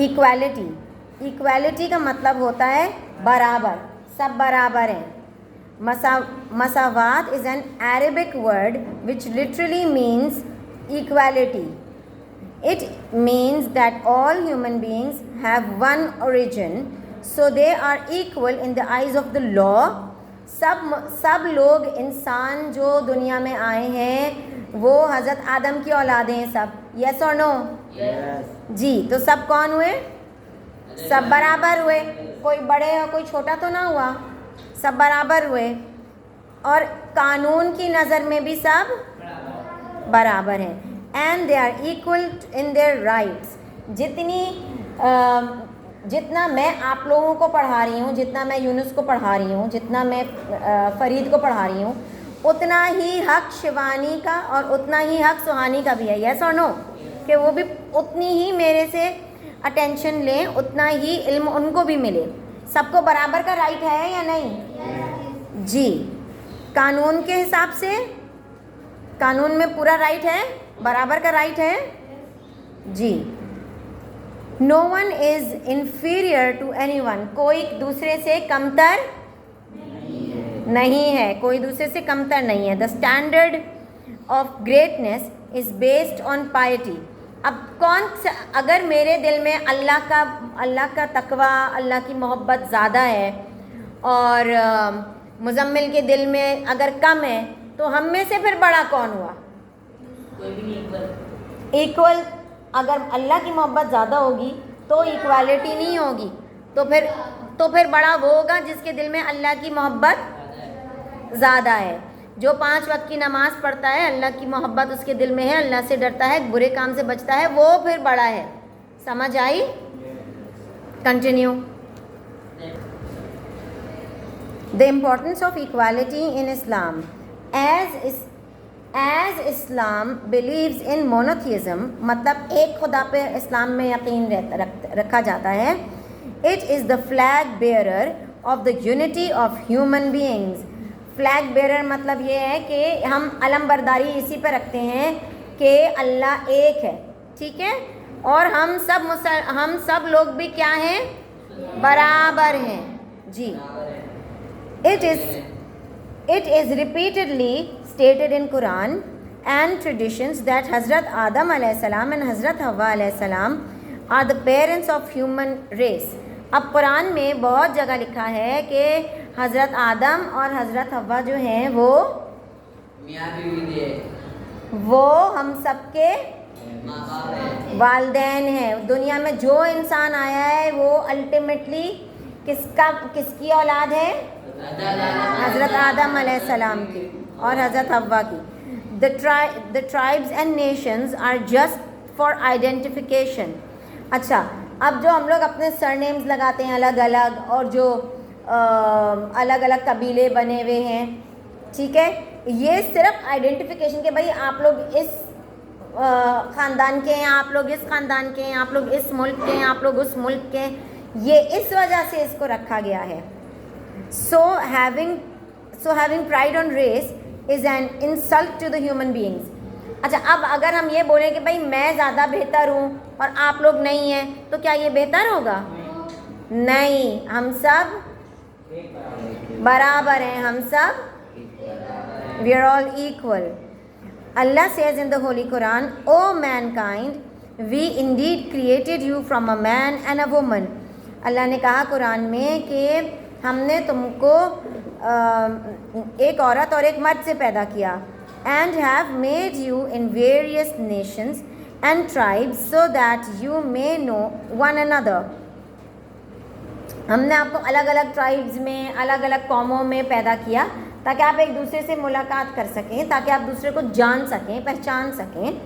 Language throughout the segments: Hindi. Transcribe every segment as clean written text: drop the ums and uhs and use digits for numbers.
इक्वालिटी, इक्वालिटी का मतलब होता है बराबर, सब बराबर हैं. मसावात is an Arabic word which literally means equality. It means that all human beings have one origin, so they are equal in the eyes of the law. सब लोग, इंसान जो दुनिया में आए हैं वो हज़रत आदम की औलादें हैं सब. यस और नो? जी. तो सब कौन हुए? सब बराबर हुए. कोई बड़े और कोई छोटा तो ना हुआ, सब बराबर हुए. और कानून की नज़र में भी सब बराबर हैं. And they are equal in their rights. जितना मैं आप लोगों को पढ़ा रही हूँ, जितना मैं यूनुस को पढ़ा रही हूँ, जितना मैं फरीद को पढ़ा रही हूँ, उतना ही हक शिवानी का और उतना ही हक सुहानी का भी है. यस और नो? कि वो भी उतनी ही मेरे से अटेंशन लें, उतना ही इल्म उनको भी मिले. सबको बराबर का राइट है या नहीं? जी. कानून के हिसाब से कानून में पूरा राइट है, बराबर का राइट है. जी. No one is inferior to anyone. कोई दूसरे से कमतर नहीं है, कोई दूसरे से कमतर नहीं है. The standard of greatness is based on piety. अब अगर मेरे दिल में अल्लाह का तकवा, अल्लाह की मोहब्बत ज़्यादा है और मुजम्मिल के दिल में अगर कम है, तो हम में से फिर बड़ा कौन हुआ? कोई भी नहीं. इक्वल. अगर अल्लाह की मोहब्बत ज़्यादा होगी तो इक्वालिटी नहीं होगी. तो फिर बड़ा वो होगा जिसके दिल में अल्लाह की मोहब्बत ज़्यादा है. जो 5 वक्त की नमाज़ पढ़ता है, अल्लाह की मोहब्बत उसके दिल में है, अल्लाह से डरता है, बुरे काम से बचता है, वो फिर बड़ा है. समझ आई? Continue. The importance of equality in Islam. As Islam believes in monotheism, मतलब एक खुदा पे इस्लाम में यकीन रखा जाता है. It is the flag bearer of the unity of human beings. Flag bearer मतलब ये है कि हम अलमबरदारी इसी पे रखते हैं कि अल्लाह एक है. ठीक है? और हम सब लोग भी क्या हैं? बराबर हैं. जी. It is repeatedly stated in Quran and traditions that Hazrat Adam alayhi salam and Hazrat Hawwa alayhi salam are the parents of human race. अब कुरान में बहुत जगह लिखा है कि हज़रत आदम और हज़रत हव्वा जो हैं वो हम सबके वालिदैन हैं. दुनिया में जो इंसान आया है वो अल्टीमेटली किसकी औलाद है? हज़रत आदम अलैहिस्सलाम की और हज़रत हव्वा की. The tribes and nations are just for identification. अच्छा, अब जो हम लोग अपने सरनेम्स लगाते हैं अलग अलग, और जो अलग अलग कबीले बने हुए हैं, ठीक है, ये सिर्फ आइडेंटिफिकेशन के, भाई आप लोग इस ख़ानदान के हैं, आप लोग इस ख़ानदान के हैं, आप लोग इस मुल्क के हैं, आप लोग उस मुल्क के हैं, ये इस वजह से इसको रखा गया है. So having pride on race is an insult to the human beings. अच्छा, अब अगर हम ये बोलें कि भाई मैं ज़्यादा बेहतर हूँ और आप लोग नहीं हैं, तो क्या ये बेहतर होगा? नहीं. हम सब बराबर हैं, हम सब we are all equal. Allah says in the Holy Quran, O mankind, we indeed created you from a man and a woman. अल्लाह ने कहा कुरान में कि हमने तुमको एक औरत और एक मर्द से पैदा किया. and have made you in various nations and tribes so that you may know one another. हमने आपको अलग अलग ट्राइब्स में, अलग अलग कौमों में पैदा किया ताकि आप एक दूसरे से मुलाकात कर सकें, ताकि आप दूसरे को जान सकें, पहचान सकें.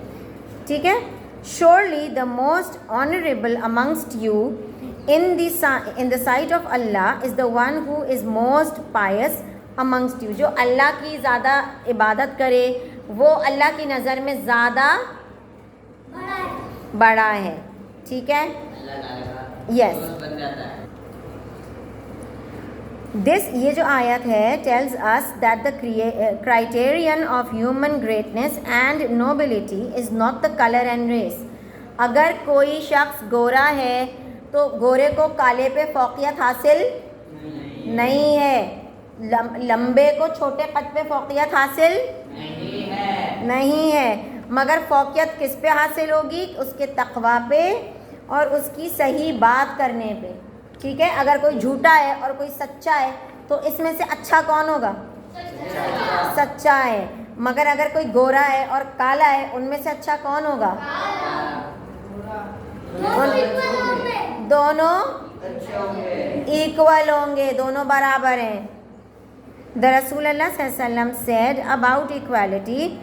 ठीक है? Surely the most honorable amongst you in the sight of Allah is the one who is most pious amongst you. जो अल्लाह की ज़्यादा इबादत करे वो अल्लाह की नज़र में ज़्यादा बड़ा है. ठीक है? यस. ये जो आयत है tells us that the criterion of human greatness and nobility is not the color and race. अगर कोई शख्स गोरा है तो गोरे को काले पे फौकियत हासिल नहीं है, लंबे को छोटे कद पे फौकियत हासिल नहीं है, मगर फौकियत किस पे हासिल होगी? उसके तकवा पे और उसकी सही बात करने पे। ठीक है, अगर कोई झूठा है और कोई सच्चा है तो इसमें से अच्छा कौन होगा? सच्चा है। मगर अगर कोई गोरा है और काला है, उनमें से अच्छा कौन होगा? दोनों इक्वल होंगे, दोनों बराबर हैं। The Rasulullah sallam said about equality,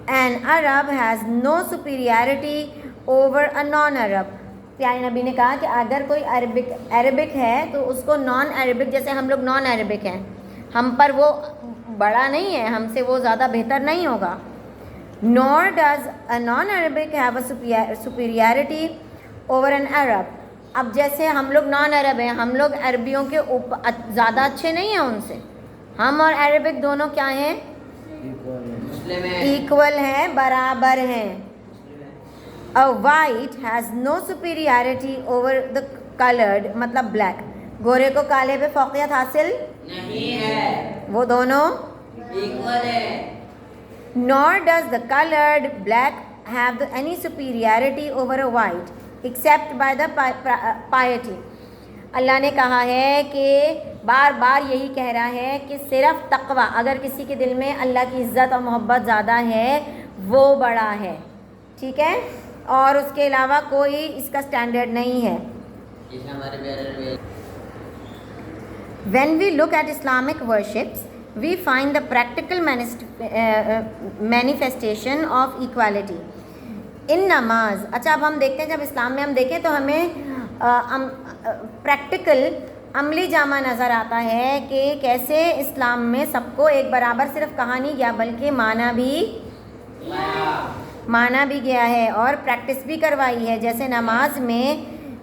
an Arab has no superiority over a non-Arab. प्यारे नबी ने कहा कि अगर कोई अरबिक है तो उसको नॉन अरबिक, जैसे हम लोग नॉन अरबिक हैं, हम पर वो बड़ा नहीं है, हमसे वो ज़्यादा बेहतर नहीं होगा। Nor does a non-Arabic have a superiority over an Arab. अब जैसे हम लोग नॉन अरब हैं, हम लोग अरबियों के ऊपर ज़्यादा अच्छे नहीं हैं उनसे। हम और अरबिक दोनों क्या हैं? इक्वल हैं, बराबर हैं। A white has no superiority over the colored, मतलब ब्लैक। गोरे को काले पे फौकियत हासिल नहीं है, वो दोनों इक्वल है। Nor does the colored black have any superiority over a white, except by the piety. अल्लाह ने कहा है कि बार बार यही कह रहा है कि सिर्फ तकवा, अगर किसी के दिल में अल्लाह की इज़्ज़त और मोहब्बत ज़्यादा है वो बड़ा है। ठीक है, और उसके अलावा कोई इसका स्टैंडर्ड नहीं है। When we look at Islamic worships, we find the practical manifestation of equality in नमाज। अच्छा, अब हम देखते हैं, जब इस्लाम में हम देखें तो हमें प्रैक्टिकल अमली जामा नज़र आता है कि कैसे इस्लाम में सबको एक बराबर सिर्फ कहा नहीं गया बल्कि माना भी गया है और प्रैक्टिस भी करवाई है। जैसे नमाज में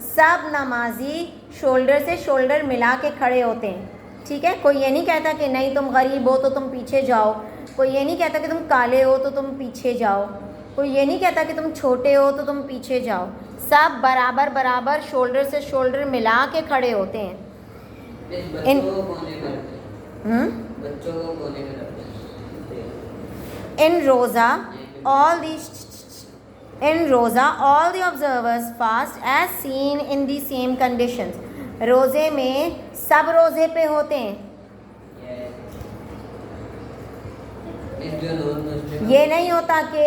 सब नमाजी शोल्डर से शोल्डर मिला के खड़े होते हैं। ठीक है, कोई ये नहीं कहता कि नहीं तुम गरीब हो तो तुम पीछे जाओ, कोई ये नहीं कहता कि तुम काले हो तो तुम पीछे जाओ, कोई ये नहीं कहता कि तुम छोटे हो तो तुम पीछे जाओ। सब बराबर बराबर शोल्डर से शोल्डर मिला के खड़े होते हैं। इन रोज़ा all the observers fast as seen in the same conditions. रोज़े में सब रोज़े पे होते हैं। ये नहीं होता कि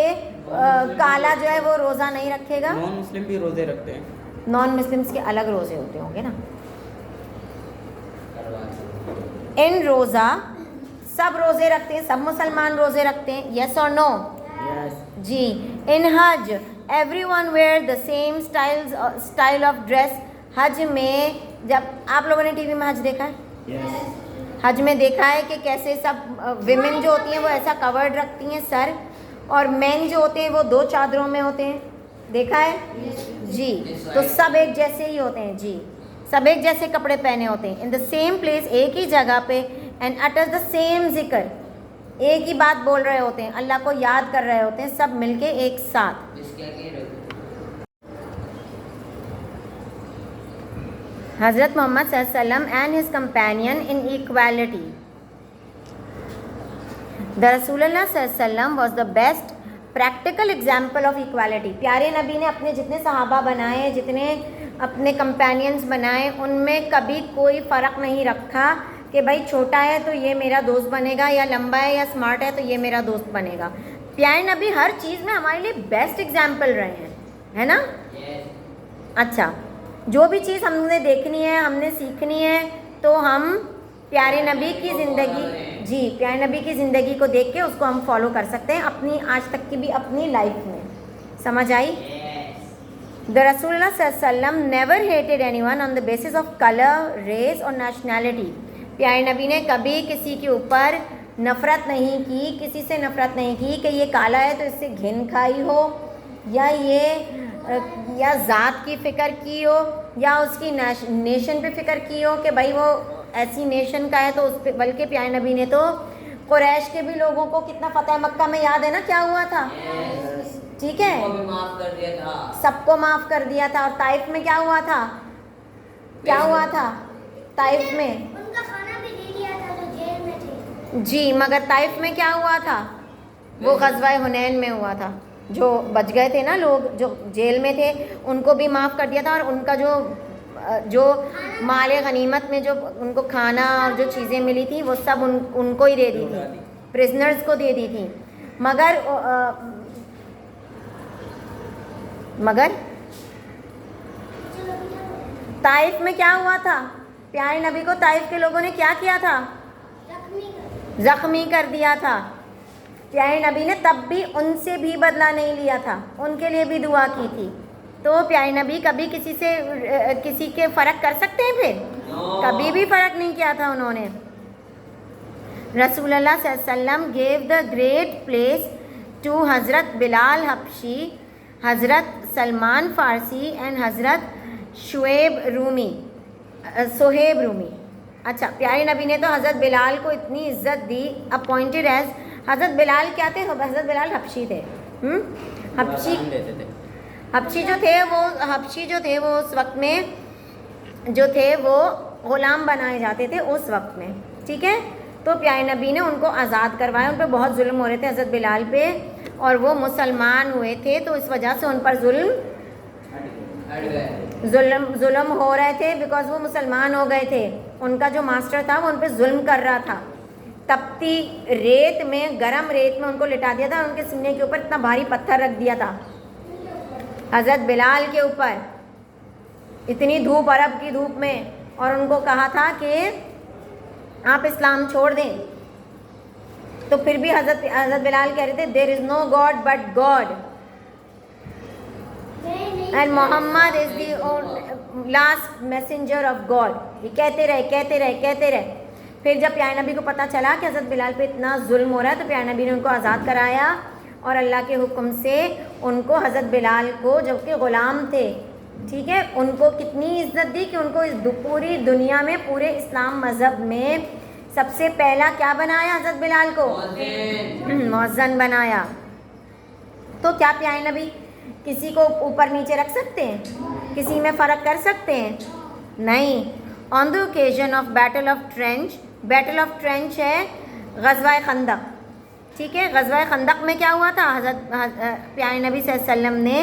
काला जो है वो रोज़ा नहीं रखेगा। नॉन मुस्लिम भी रोज़े रखते हैं। नॉन मुस्लिम्स के अलग रोज़े होते होंगे ना। इन रोज़ा सब रोज़े रखते हैं, सब मुसलमान रोज़े रखते हैं। यस और नो? जी। In Hajj everyone wear the same style of dress. Hajj में जब आप लोगों ने टीवी में हज देखा है? हज में देखा है कि कैसे सब विमेन जो होती हैं वो ऐसा कवर्ड रखती हैं सर, और मेन जो होते हैं वो दो चादरों में होते हैं। देखा है? जी। तो सब एक जैसे ही होते हैं। जी, सब एक जैसे कपड़े पहने होते हैं। इन द सेम प्लेस, एक ही जगह पे, एंड अटर्स द सेम जिक्र, एक ही बात बोल रहे होते हैं, अल्लाह को याद कर रहे होते हैं सब मिलके एक साथ। हज़रत मोहम्मद सल्लल्लाहु अलैहि वसल्लम and his companion in equality. The रसूलुल्लाह सल्लल्लाहु अलैहि वसल्लम was the best practical example of equality. प्यारे नबी ने अपने जितने सहाबा बनाए, जितने अपने कंपेनियंस बनाए, उनमें कभी कोई फ़र्क नहीं रखा कि भाई छोटा है तो ये मेरा दोस्त बनेगा, या लंबा है या स्मार्ट है तो ये मेरा दोस्त बनेगा। प्यारे नबी हर चीज़ में हमारे लिए बेस्ट एग्जाम्पल रहे हैं, है ना? अच्छा, जो भी चीज़ हमने देखनी है, हमने सीखनी है, तो हम प्यारे नबी की ज़िंदगी, जी, प्यारे नबी की ज़िंदगी को देख के उसको हम फॉलो कर सकते हैं अपनी आज तक की भी अपनी लाइफ में। समझ आई? द रसूलुल्लाह सल्लल्लाहु अलैहि वसल्लम never hated anyone on the basis of colour, race और नेशनैलिटी। प्यारे नबी ने कभी किसी के ऊपर नफ़रत नहीं की, किसी से नफ़रत नहीं की कि ये काला है तो इससे घिन खाई हो, या ज़ात की फ़िक्र की हो, या उसकी नेशन पे फ़िक्र की हो कि भाई वो ऐसी नेशन का है तो उस पर। बल्कि प्यारे नबी ने तो कुरैश के भी लोगों को कितना फतह मक्का में याद है ना क्या हुआ था? ठीक है, सबको माफ़ कर दिया था। सबको माफ़ कर दिया था। और ताइफ में क्या हुआ था? क्या हुआ था ताइफ में? उनका खाना भी दे दिया था जो जेल में थे। जी, मगर ताइफ में क्या हुआ था? वो ग़ज़वा हुनैन में हुआ था। जो बच गए थे ना लोग, जो जेल में थे, उनको भी माफ़ कर दिया था, और उनका जो माल गनीमत में जो उनको खाना और जो चीज़ें मिली थी वो सब उनको ही दे दी थी, प्रिजनर्स को दे दी थी। मगर ताइफ में क्या हुआ था? प्यारे नबी को ताइफ के लोगों ने क्या किया था? ज़ख्मी कर दिया था। प्यारे नबी ने तब भी उनसे भी बदला नहीं लिया था, उनके लिए भी दुआ की थी। तो प्यारे नबी कभी किसी के फ़र्क कर सकते हैं? फिर कभी भी फ़र्क नहीं किया था उन्होंने। रसूलुल्लाह सल्लल्लाहु अलैहि वसल्लम gave the great place to हज़रत बिलाल हबशी, हज़रत सलमान फ़ारसी एंड हज़रत सोहेब रूमी। अच्छा, प्यारे नबी ने तो हज़रत बिलाल को इतनी इज़्ज़त दी, अपॉइंटेड एज। हज़रत बिलाल क्या थे? हज़रत बिलाल हबशी थे। हबशी जो थे वो उस वक्त में जो थे वो ग़ुलाम बनाए जाते थे उस वक्त में, ठीक है। तो प्यारे नबी ने उनको आज़ाद करवाया। उन पर बहुत जुल्म हो रहे थे हज़रत बिलाल पे, और वो मुसलमान हुए थे, तो इस वजह से उन पर जुल्म हो रहे थे, बिकॉज वो मुसलमान हो गए थे। उनका जो मास्टर था वो उन पर जुल्म कर रहा था। तपती रेत में, गरम रेत में उनको लिटा दिया था, उनके सीने के ऊपर इतना भारी पत्थर रख दिया था हज़रत बिलाल के ऊपर, इतनी धूप, अरब की धूप में, और उनको कहा था कि आप इस्लाम छोड़ दें। तो फिर भी हज़रत बिलाल कह रहे थे there is no God but God and Muhammad is the last messenger of God. ये कहते रहे। फिर जब प्यारे नबी को पता चला कि हज़रत बिलाल पे इतना जुल्म हो रहा है, तो प्यारे नबी ने उनको आज़ाद कराया, और अल्लाह के हुक्म से उनको, हज़रत बिलाल को, जबकि ग़ुलाम थे, ठीक है, उनको कितनी इज़्ज़त दी कि उनको इस पूरी दुनिया में, पूरे इस्लाम मज़हब में सबसे पहला क्या बनाया? हज़रत बिलाल को मुअज़्ज़िन बनाया। तो क्या प्यारे नबी किसी को ऊपर नीचे रख सकते हैं? किसी में फ़र्क कर सकते हैं? नहीं। On the occasion of battle of trench है ग़ज़वा खंदक, ठीक है। ग़ज़वा खंदक में क्या हुआ था? प्यारे नबी सल्लल्लाहु अलैहि वसल्लम ने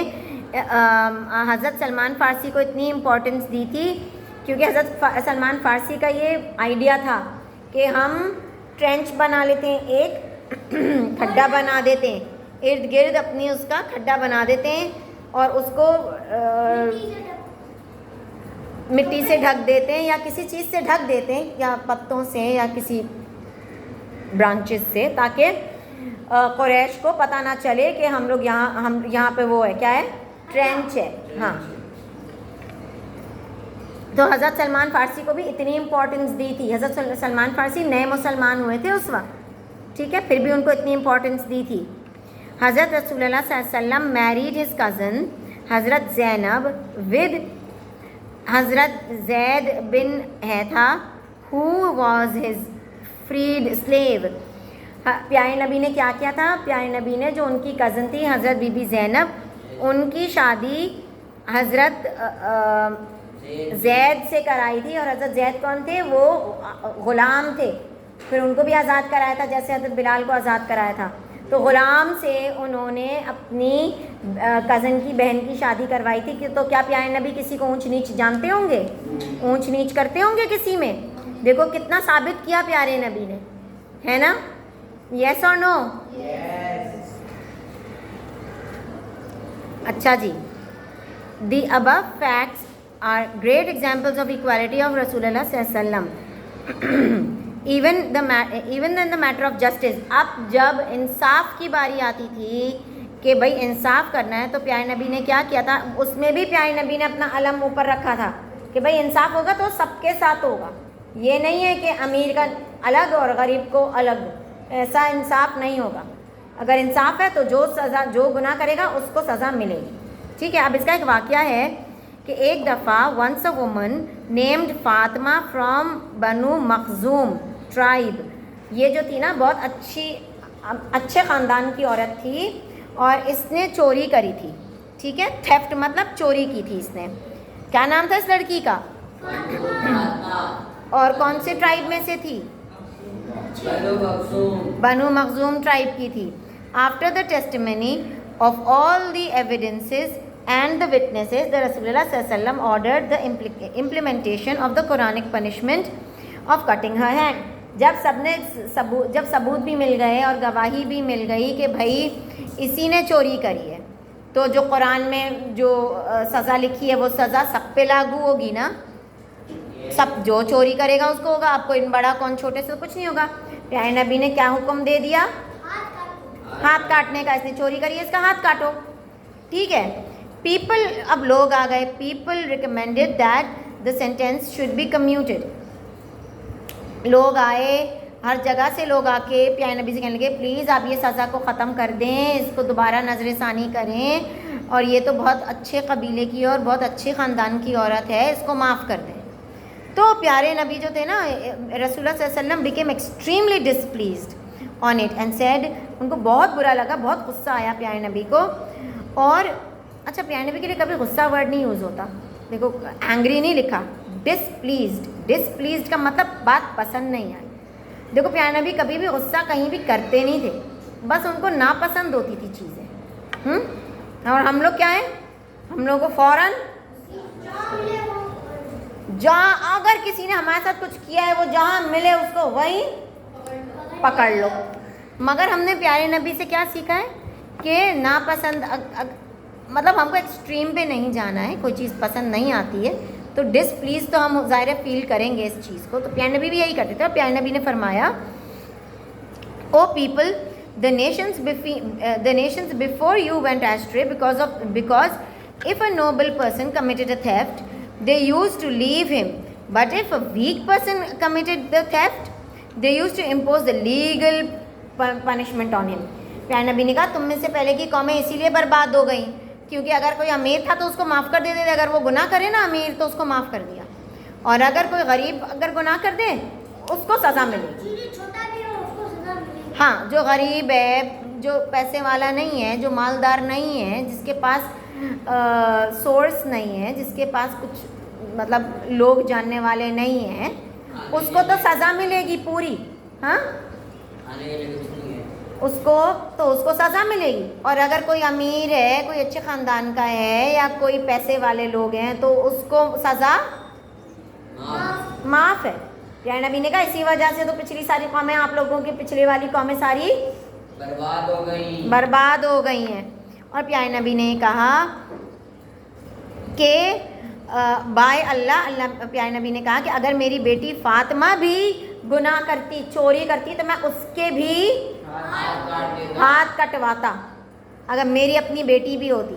हज़रत सलमान फ़ारसी को इतनी इम्पोर्टेंस दी थी, क्योंकि हज़रत सलमान फ़ारसी का ये आइडिया था कि हम ट्रेंच बना लेते हैं, एक खड्डा बना देते हैं, इर्द गिर्द अपनी उसका खड्डा बना देते हैं, और उसको मिट्टी से ढक देते हैं, या किसी चीज़ से ढक देते हैं, या पत्तों से, या किसी ब्रांचेस से, ताकि कुरैश को पता ना चले कि हम यहाँ पे वो है, क्या है? ट्रेंच है। हाँ, तो हज़रत सलमान फ़ारसी को भी इतनी इम्पोर्टेंस दी थी। हज़रत सलमान फ़ारसी नए मुसलमान हुए थे उस वक्त, ठीक है, फिर भी उनको इतनी इम्पोर्टेंस दी थी। हज़रत रसूलुल्लाह सल्लल्लाहु अलैहि वसल्लम मैरिड हिज कज़न हज़रत ज़ैनब विद हज़रत Zaid bin Haritha who was his freed slave. प्यारे नबी ने क्या किया था? प्यारे नबी ने जो उनकी कज़न थी हज़रत बीबी ज़ैनब, उनकी शादी हज़रत ज़ैद से कराई थी, और हज़रत ज़ैद कौन थे? वो ग़ुलाम थे। फिर उनको भी आज़ाद कराया था, जैसे हज़रत बिलाल को आज़ाद कराया था। तो ग़ुलाम से उन्होंने अपनी कज़न की बहन की शादी करवाई थी। तो क्या प्यारे नबी किसी को ऊंच नीच जानते होंगे? ऊंच नीच करते होंगे किसी में? देखो कितना साबित किया प्यारे नबी ने, है ना? यस और नो? अच्छा जी, the above facts are great examples of equality of रसूलुल्लाह सल्लल्लाहु अलैहि वसल्लम even in the matter of justice. अब जब इंसाफ की बारी आती थी कि भाई इंसाफ करना है, तो प्यारे नबी ने क्या किया था? उसमें भी प्यारे नबी ने अपना अलम ऊपर रखा था कि भाई इंसाफ होगा तो सबके साथ होगा। ये नहीं है कि अमीर का अलग और गरीब को अलग, ऐसा इंसाफ नहीं होगा। अगर इंसाफ है तो जो गुनाह करेगा उसको सज़ा मिलेगी, ठीक है। अब इसका एक वाक़या है कि एक दफ़ा once a woman named Fatima from Banu Makhzum tribe, ये जो थी ना बहुत अच्छे ख़ानदान की औरत थी, और इसने चोरी करी थी, ठीक है। थेफ्ट मतलब चोरी की थी इसने। क्या नाम था इस लड़की का? फातिमा और कौन से ट्राइब में से थी? बनु मखसूम बनु मखजूम ट्राइब की थी. After the testimony of all the evidences and the witnesses, the Rasulullah sallallahu alaihi wasallam ordered the implementation of the Quranic punishment of cutting her hand. जब सबूत भी मिल गए और गवाही भी मिल गई कि भाई इसी ने चोरी करी है, तो जो कुरान में जो सज़ा लिखी है वो सज़ा सब पे लागू होगी ना. सब जो चोरी करेगा उसको होगा. आपको इन बड़ा कौन छोटे से कुछ नहीं होगा. प्यारे नबी ने क्या हुक्म दे दिया? हाथ काटने का. इसने चोरी करी है, इसका हाथ काटो. ठीक है. पीपल, अब लोग आ गए. People recommended that the sentence should be commuted. लोग आए, हर जगह से लोग आके प्यारे नबी से कहने लगे प्लीज़ आप ये सज़ा को ख़त्म कर दें, इसको दोबारा नज़र-ए-सानी करें, और ये तो बहुत अच्छे कबीले की और बहुत अच्छे ख़ानदान की औरत है, इसको माफ़ कर दें. तो प्यारे नबी जो थे ना, रसूलुल्लाह सल्लल्लाहु अलैहि वसल्लम became extremely displeased on it and said, उनको बहुत बुरा लगा, बहुत गुस्सा आया प्यारे नबी को. और अच्छा, प्यारे नबी के लिए कभी गुस्सा वर्ड नहीं यूज़ होता. देखो, एंग्री नहीं लिखा, डिसप्लीज्ड. डिसप्लीज्ड का मतलब बात पसंद नहीं आई. देखो, प्यारे नबी कभी भी गुस्सा कहीं भी करते नहीं थे, बस उनको नापसंद होती थी चीज़ें. और हम लोग क्या हैं? हम लोगों को फ़ौरन जहाँ, अगर किसी ने हमारे साथ कुछ किया है, वो जहाँ मिले उसको वहीं पकड़ लो. मगर हमने प्यारे नबी से क्या सीखा है कि नापसंद, मतलब हमको एक्सट्रीम पे नहीं जाना है. कोई चीज़ पसंद नहीं आती है तो डिसप्लीज तो हम ज़ाहिर फील करेंगे इस चीज़ को. तो प्यारे नबी भी यही करते थे. और प्यारे नबी ने फरमाया, O people, the nations before you went astray because if a noble person committed a theft they used to leave him, but if a weak person committed the theft they used to impose the legal punishment on him. प्यारे नबी ने कहा तुम में से पहले की कौमें इसीलिए बर्बाद हो गई क्योंकि अगर कोई अमीर था तो उसको माफ़ कर देते थे, अगर वो गुनाह करे ना अमीर तो उसको माफ़ कर दिया, और अगर कोई गरीब अगर गुनाह कर दे उसको सज़ा मिलेगी. हाँ, जो गरीब है, जो पैसे वाला नहीं है, जो मालदार नहीं है, जिसके पास सोर्स नहीं है, जिसके पास कुछ मतलब लोग जानने वाले नहीं हैं, उसको तो सज़ा मिलेगी पूरी. हाँ, उसको सज़ा मिलेगी. और अगर कोई अमीर है, कोई अच्छे ख़ानदान का है, या कोई पैसे वाले लोग हैं तो उसको सज़ा माफ़ है. प्यारे नबी ने कहा इसी वजह से तो पिछली सारी कौमें, आप लोगों की पिछली वाली कौमें सारी बर्बाद हो गई हैं. और प्यारे नबी ने कहा कि बाय अल्लाह, प्यारे नबी ने कहा कि अगर मेरी बेटी फ़ातिमा भी गुनाह करती, चोरी करती, तो मैं उसके भी हाथ कटवाता, अगर मेरी अपनी बेटी भी होती.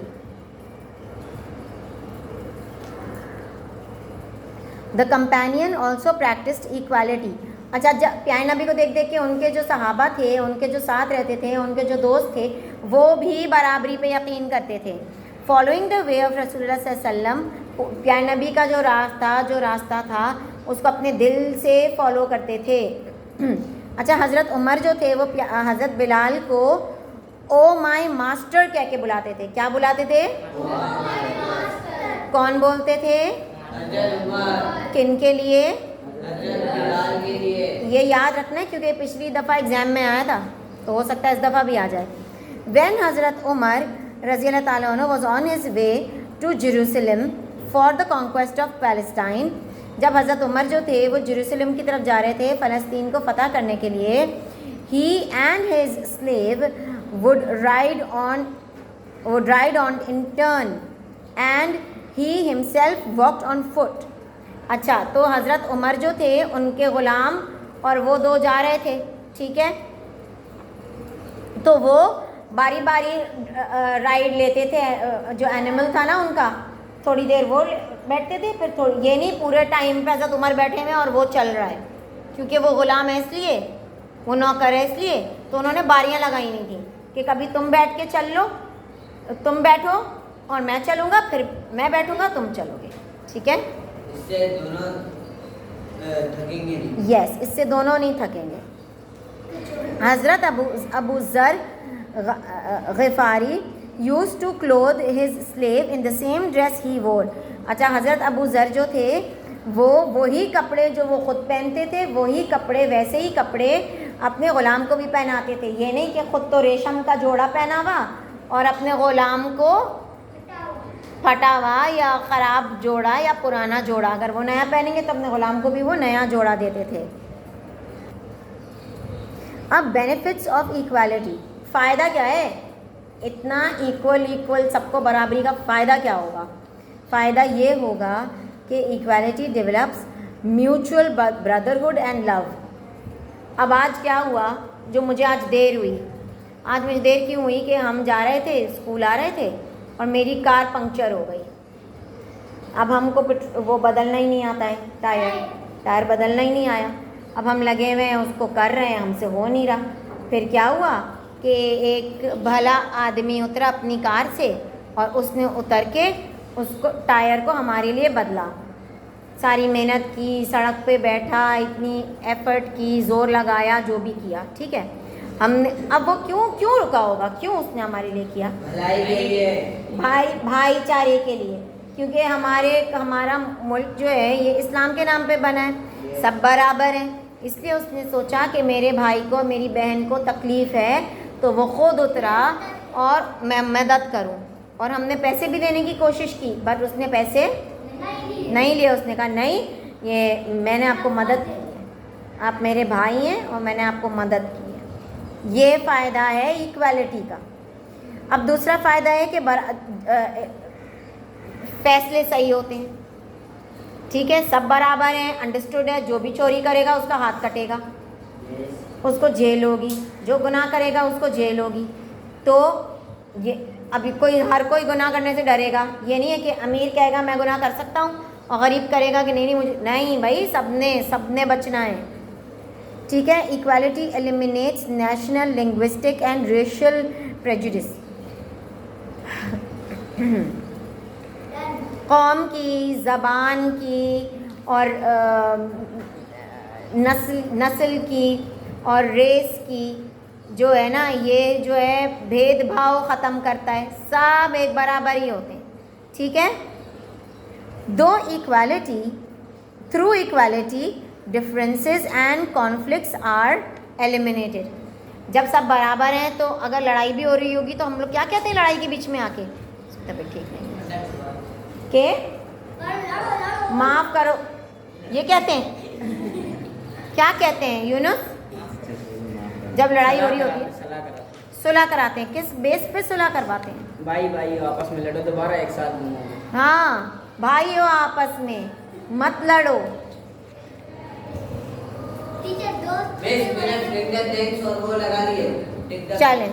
The companion also practised equality. अच्छा, जब प्यारे नबी को देख देख के उनके जो सहाबा थे, उनके जो साथ रहते थे, उनके जो दोस्त थे, वो भी बराबरी पे यकीन करते थे. फॉलोइंग द वे ऑफ रसूलुल्लाह सल्लल्लाहु अलैहि वसल्लम, प्यारे नबी का जो रास्ता था उसको अपने दिल से फॉलो करते थे. अच्छा, हज़रत उमर जो थे वो हज़रत बिलाल को ओ माय मास्टर कह के बुलाते थे. क्या बुलाते थे? कौन बोलते थे? किन के लिए? ये याद रखना है क्योंकि पिछली दफ़ा एग्ज़ाम में आया था, तो हो सकता है इस दफ़ा भी आ जाए. When हज़रत उमर रज़ी अल्लाह ताला अन्हु was on his way to Jerusalem for the conquest of Palestine, जब हज़रत उमर जो थे वो जेरूसलम की तरफ जा रहे थे फ़लस्तीन को फ़तह करने के लिए, he and his slave would ride on in turn and he himself walked on foot. अच्छा, तो हज़रत उमर जो थे उनके ग़ुलाम और वो दो जा रहे थे. ठीक है, तो वो बारी बारी राइड लेते थे. जो एनिमल था ना उनका, थोड़ी देर वो बैठते थे, फिर थोड़ी, ये नहीं पूरे टाइम पे हज़रत उमर बैठे हुए और वो चल रहा है, क्योंकि वो ग़ुलाम है इसलिए, वो नौकर है इसलिए. तो उन्होंने बारियां लगाई नहीं थी कि कभी तुम बैठ के चल लो, तुम बैठो और मैं चलूँगा, फिर मैं बैठूँगा तुम चलोगे. ठीक है, इससे दोनों थकेंगे नहीं. यस, इससे दोनों नहीं थकेंगे. हज़रत अबू ज़र Ghifari used to clothe his slave in the same dress he wore. अच्छा, हज़रत अबू ज़र जो थे वो वही कपड़े जो वो खुद पहनते थे, वही कपड़े, वैसे ही कपड़े अपने ग़ुलाम को भी पहनाते थे। ये नहीं कि खुद तो रेशम का जोड़ा पहना हुआ और अपने ग़ुलाम को फटा हुआ या ख़राब जोड़ा या पुराना जोड़ा, अगर वो नया पहनेंगे तो अपने ग़ुलाम को भी वो नया जोड़ा देते थे। अब बेनिफिट्स ऑफ इक्वालिटी, फ़ायदा क्या है? इतना इक्वल सबको बराबरी का फ़ायदा क्या होगा? फ़ायदा ये होगा कि equality develops mutual brotherhood and love. अब आज क्या हुआ, जो मुझे आज देर हुई, आज मुझे देर क्यों हुई कि हम जा रहे थे, स्कूल आ रहे थे और मेरी कार पंक्चर हो गई। अब हमको वो बदलना ही नहीं आता है, टायर बदलना ही नहीं आया। अब हम लगे हुए हैं, उसको कर रहे हैं, हमसे हो नहीं रहा। फिर क्या हुआ कि एक भला आदमी उतरा अपनी कार से और उसने उतर के उसको टायर को हमारे लिए बदला। सारी मेहनत की, सड़क पे बैठा, इतनी एफर्ट की, ज़ोर लगाया, जो भी किया, ठीक है। हमने अब वो क्यों रुका होगा, क्यों उसने हमारे लिए किया? भलाई के लिए, भाईचारे के लिए, क्योंकि हमारा मुल्क जो है ये इस्लाम के नाम पे बना है, सब बराबर हैं। इसलिए उसने सोचा कि मेरे भाई को, मेरी बहन को तकलीफ़ है तो वो ख़ुद उतरा और मैं मदद करूं। और हमने पैसे भी देने की कोशिश की, बट उसने पैसे नहीं लिए। उसने कहा नहीं, ये मैंने आपको मदद की है, आप मेरे भाई हैं और मैंने आपको मदद की है। ये फ़ायदा है इक्वालिटी का। अब दूसरा फ़ायदा है कि फैसले सही होते हैं, ठीक है, सब बराबर हैं, अंडरस्टूड है। जो भी चोरी करेगा उसका हाथ कटेगा, उसको जेल होगी, जो गुनाह करेगा उसको जेल होगी। तो ये अभी हर कोई गुनाह करने से डरेगा। ये नहीं है कि अमीर कहेगा मैं गुनाह कर सकता हूँ और गरीब करेगा कि नहीं मुझे नहीं, भाई सबने बचना है, ठीक है। Equality eliminates national, linguistic and racial prejudice. कौम की, ज़बान की और नस्ल की और रेस की जो है ना, ये जो है भेदभाव ख़त्म करता है, सब एक बराबर ही होते हैं, ठीक है। Through equality differences and conflicts are eliminated. जब सब बराबर हैं तो अगर लड़ाई भी हो रही होगी तो हम लोग क्या कहते हैं लड़ाई के बीच में आके, तबीयत ठीक नहीं के माफ़ करो, ये कहते हैं, क्या कहते हैं यूनुस? जब लड़ाई हो रही होती है सुलह कराते हैं। किस बेस पे सुलह करवाते हैं? भाई आपस में लड़ो, दोबारा एक साथ घूमो। हाँ, भाई हो आपस में, मत लड़ो। टीचर दोस्त और वो लगा दिए। चलें।